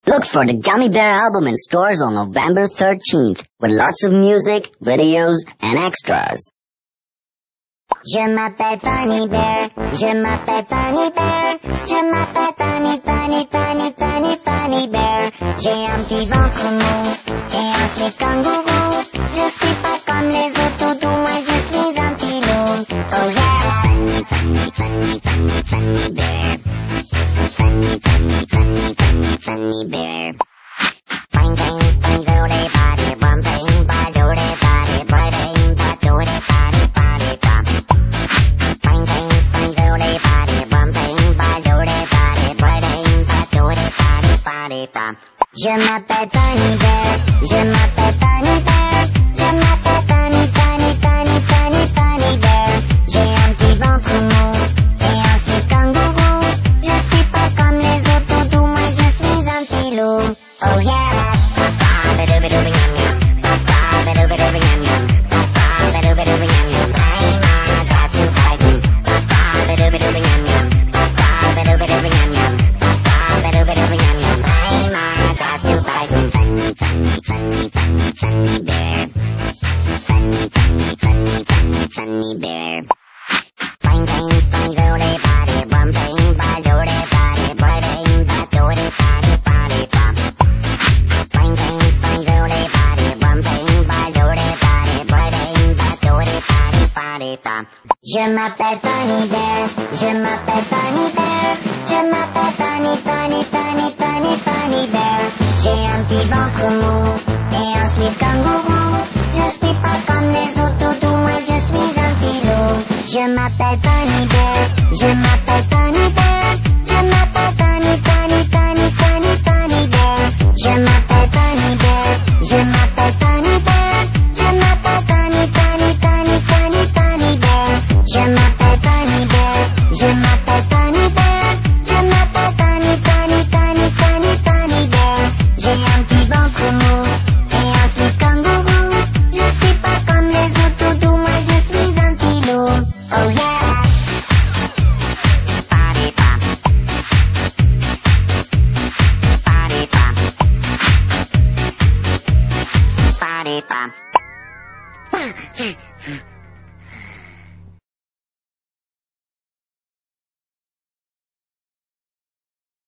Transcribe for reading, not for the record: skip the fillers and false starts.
Look for the Gummy Bear album in stores on November 13th with lots of music, videos, and extras. Je m'appelle Funny Bear, je m'appelle Funny Bear, je m'appelle Funny Bear. J'ai un petit ventre mou et un slip kangourou. Je suis pas comme les autres toutous, moi je suis un petit loup. Oh yeah! Funny Bear. Funny Bear. Bang bang bang do de body, bum bang ba do de body, bright bang ba do de body body bum. Bang bang bang do de body, bum bang ba do de body, bright bang ba do de body body bum. Je m'appelle Funny Bear, je m'appelle Funny Bear, je m'appelle Funny Bear. J'ai un petit ventre mou et un slip kangourou. Je suis pas comme les autres toutous, moi je suis un petit loup. Oh yeah! Funny Bear. Bang bang bang do de body, bum bang ba do de body, bright bang ba do de body body bum. Bang bang bang do de body, bum bang ba do de body, bright bang ba do de body body bum. Je m'appelle Funny Bear, je m'appelle Funny Bear, je m'appelle Funny Bear. J'ai un petit ventre mou et un slip kangourou. Je suis pas comme les autres toutous, moi je suis un petit loup. Je m'appelle Funny Bear, je m'appelle Funny Bear, je m'appelle Funny Bear. Je m'appelle Funny Bear, je m'appelle Funny Bear, je m'appelle Funny Bear. Je m'appelle Funny Bear, je m'appelle Funny Bear, je m'appelle Funny Bear. J'ai un petit ventre mou et un slip kangourou. Je suis pas comme les autres toutous, moi je suis un petit loup. Oh yeah! Body pop. Body pop. Body pop.